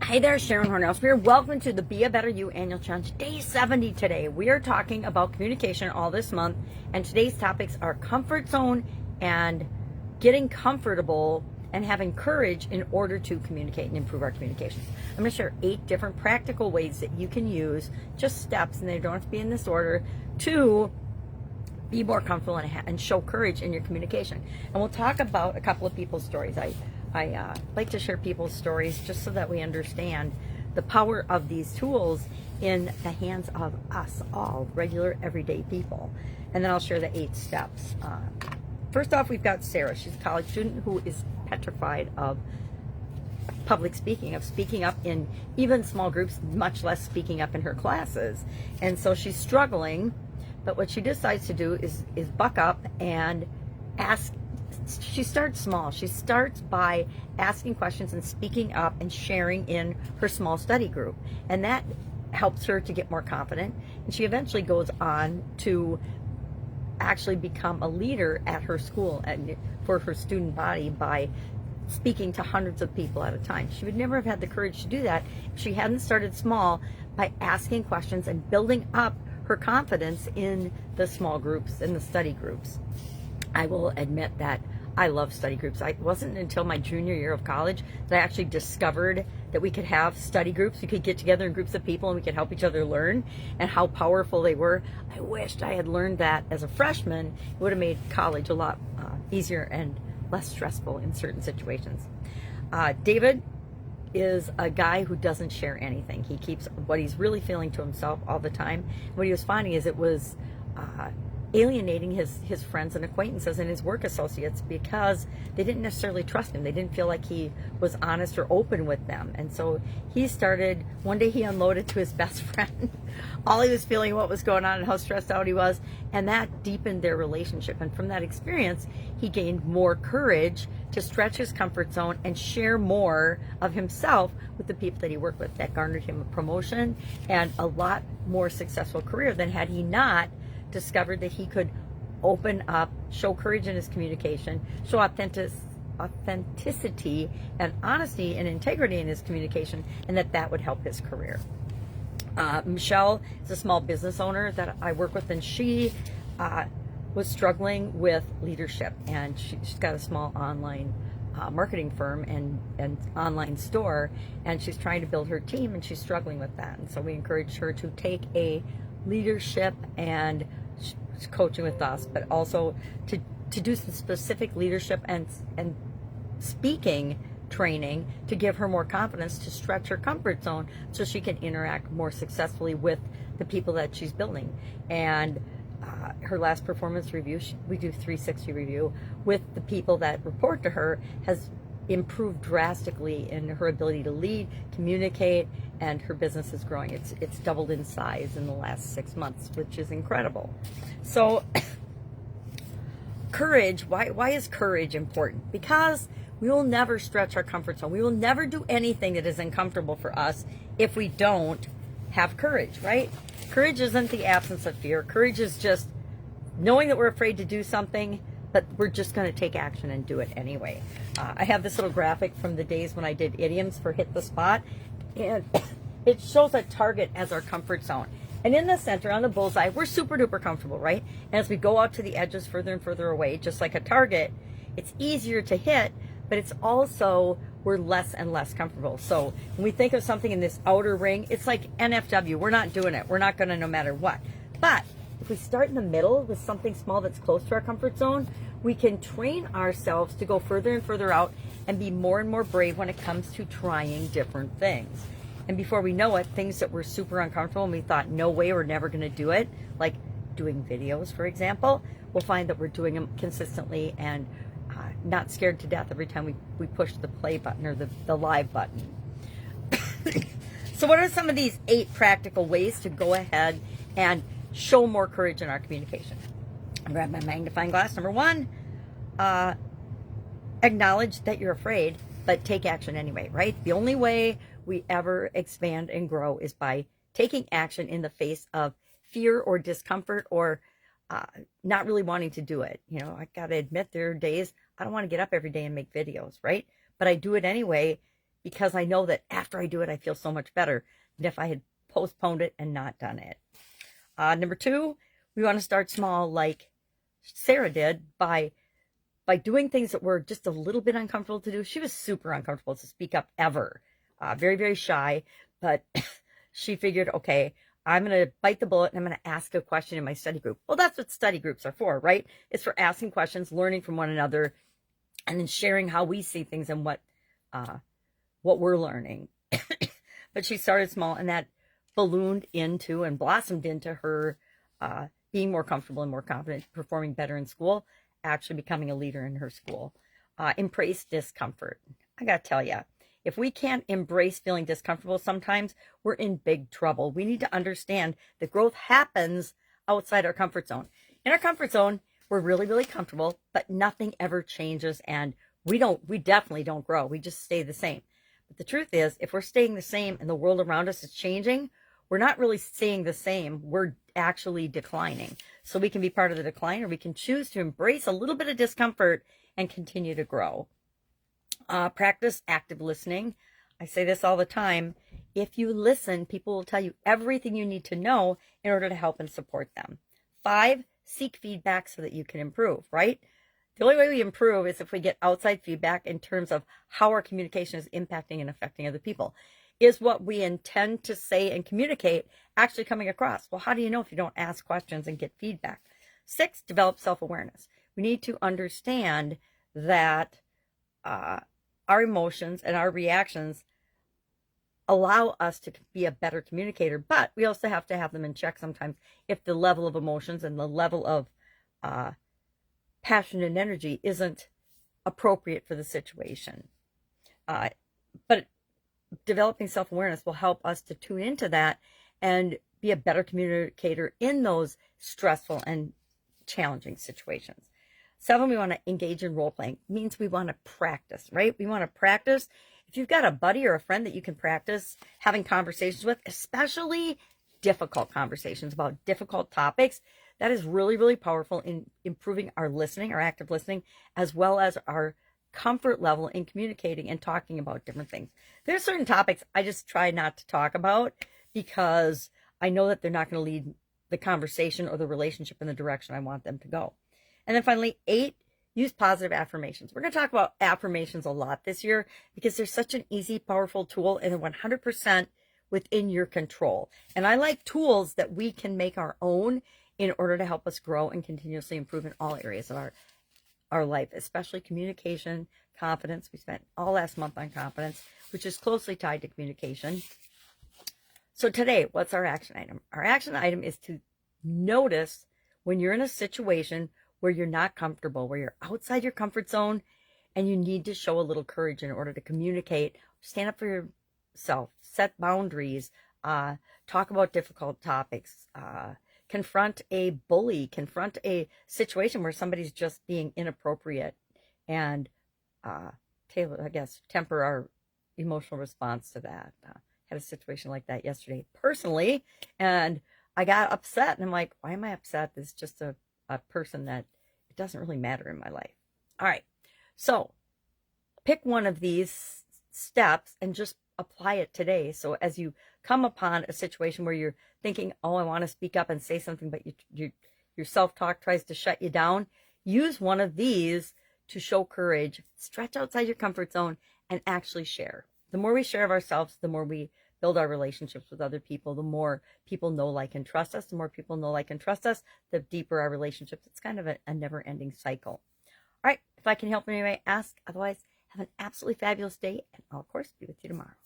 Hi there, Sharon Horne-Ellstrom here. Welcome to the Be a Better You Annual Challenge, Day 70 today. We are talking about communication all this month, and today's topics are comfort zone and getting comfortable and having courage in order to communicate and improve our communications. I'm going to share 8 different practical ways that you can use, just steps, and they don't have to be in this order, to be more comfortable and show courage in your communication. And we'll talk about a couple of people's stories. I like to share people's stories just so that we understand the power of these tools in the hands of us all, regular, everyday people. And then I'll share the 8 steps. First off, we've got Sarah. She's a college student who is petrified of public speaking, of speaking up in even small groups, much less speaking up in her classes. And so she's struggling, but what she decides to do is buck up and ask. She starts small. She starts by asking questions and speaking up and sharing in her small study group. And that helps her to get more confident. And she eventually goes on to actually become a leader at her school and for her student body by speaking to hundreds of people at a time. She would never have had the courage to do that if she hadn't started small by asking questions and building up her confidence in the small groups, in the study groups. I will admit that I love study groups. It wasn't until my junior year of college that I actually discovered that we could have study groups. We could get together in groups of people and we could help each other learn, and how powerful they were. I wished I had learned that as a freshman. It would have made college a lot easier and less stressful in certain situations. David is a guy who doesn't share anything. He keeps what he's really feeling to himself all the time. What he was finding is it was alienating his friends and acquaintances and his work associates because they didn't necessarily trust him. They didn't feel like he was honest or open with them. And so he started, one day he unloaded to his best friend all he was feeling, what was going on and how stressed out he was, and that deepened their relationship. And from that experience, he gained more courage to stretch his comfort zone and share more of himself with the people that he worked with. That garnered him a promotion and a lot more successful career than had he not discovered that he could open up, show courage in his communication, show authenticity and honesty and integrity in his communication, and that would help his career. Michelle is a small business owner that I work with, and she was struggling with leadership, and she's got a small online marketing firm and online store, and she's trying to build her team, and she's struggling with that. And so we encouraged her to take a leadership and coaching with us, but also to do some specific leadership and speaking training to give her more confidence to stretch her comfort zone so she can interact more successfully with the people that she's building. And her last performance review, we do 360 review with the people that report to her, has improved drastically in her ability to lead, communicate, and her business is growing. It's doubled in size in the last 6 months, which is incredible. So courage, why is courage important? Because we will never stretch our comfort zone. We will never do anything that is uncomfortable for us if we don't have courage, right? Courage isn't the absence of fear. Courage is just knowing that we're afraid to do something, but we're just going to take action and do it anyway. I have this little graphic from the days when I did idioms for Hit the Spot, and it shows a target as our comfort zone. And in the center, on the bullseye, we're super duper comfortable, right? And as we go out to the edges further and further away, just like a target, it's easier to hit, but it's also, we're less and less comfortable. So when we think of something in this outer ring, it's like NFW. We're not doing it. We're not going to no matter what. But if we start in the middle with something small that's close to our comfort zone, we can train ourselves to go further and further out and be more and more brave when it comes to trying different things. And before we know it, things that were super uncomfortable and we thought, no way, we're never going to do it, like doing videos, for example, we'll find that we're doing them consistently and not scared to death every time we push the play button or the live button. So what are some of these 8 practical ways to go ahead and show more courage in our communication? I grab my magnifying glass. Number 1, acknowledge that you're afraid, but take action anyway, right? The only way we ever expand and grow is by taking action in the face of fear or discomfort or not really wanting to do it. You know, I got to admit, there are days I don't want to get up every day and make videos, right? But I do it anyway because I know that after I do it, I feel so much better than if I had postponed it and not done it. Number 2, we want to start small, like Sarah did, by doing things that were just a little bit uncomfortable to do. She was super uncomfortable to speak up ever. Very, very shy, but she figured, okay, I'm going to bite the bullet and I'm going to ask a question in my study group. Well, that's what study groups are for, right? It's for asking questions, learning from one another, and then sharing how we see things and what we're learning. But she started small, and that ballooned into and blossomed into her being more comfortable and more confident, performing better in school, actually becoming a leader in her school. Embrace discomfort. I got to tell you, if we can't embrace feeling discomfortable sometimes, we're in big trouble. We need to understand that growth happens outside our comfort zone. In our comfort zone, we're really, really comfortable, but nothing ever changes, and we definitely don't grow. We just stay the same. But the truth is, if we're staying the same and the world around us is changing, we're not really staying the same. We're actually declining. So we can be part of the decline, or we can choose to embrace a little bit of discomfort and continue to grow. Practice active listening. I say this all the time. If you listen, people will tell you everything you need to know in order to help and support them. 5, seek feedback so that you can improve, right? The only way we improve is if we get outside feedback in terms of how our communication is impacting and affecting other people. Is what we intend to say and communicate actually coming across? Well, how do you know if you don't ask questions and get feedback? 6, develop self-awareness. We need to understand that our emotions and our reactions allow us to be a better communicator, but we also have to have them in check sometimes if the level of emotions and the level of passion and energy isn't appropriate for the situation. But developing self-awareness will help us to tune into that and be a better communicator in those stressful and challenging situations. 7, we want to engage in role-playing. It means we want to practice, right? We want to practice. If you've got a buddy or a friend that you can practice having conversations with, especially difficult conversations about difficult topics, that is really, really powerful in improving our listening, our active listening, as well as our comfort level in communicating and talking about different things. There are certain topics I just try not to talk about because I know that they're not going to lead the conversation or the relationship in the direction I want them to go. And then finally, 8, use positive affirmations. We're going to talk about affirmations a lot this year because they're such an easy, powerful tool and 100% within your control. And I like tools that we can make our own in order to help us grow and continuously improve in all areas of our life, especially communication, confidence. We spent all last month on confidence, which is closely tied to communication. So today, what's our action item? Our action item is to notice when you're in a situation where you're not comfortable, where you're outside your comfort zone, and you need to show a little courage in order to communicate, stand up for yourself, set boundaries, talk about difficult topics, confront a bully, confront a situation where somebody's just being inappropriate, and temper our emotional response to that. Had a situation like that yesterday personally, and I got upset, and I'm like, why am I upset? This is just a person that it doesn't really matter in my life. All right, so pick one of these steps and just apply it today. So as you come upon a situation where you're thinking, oh, I want to speak up and say something, but your self-talk tries to shut you down, use one of these to show courage, stretch outside your comfort zone, and actually share. The more we share of ourselves, the more we build our relationships with other people, the more people know, like, and trust us. The more people know, like, and trust us, the deeper our relationships. It's kind of a never-ending cycle. All right, if I can help in any way, ask. Otherwise, have an absolutely fabulous day, and I'll, of course, be with you tomorrow.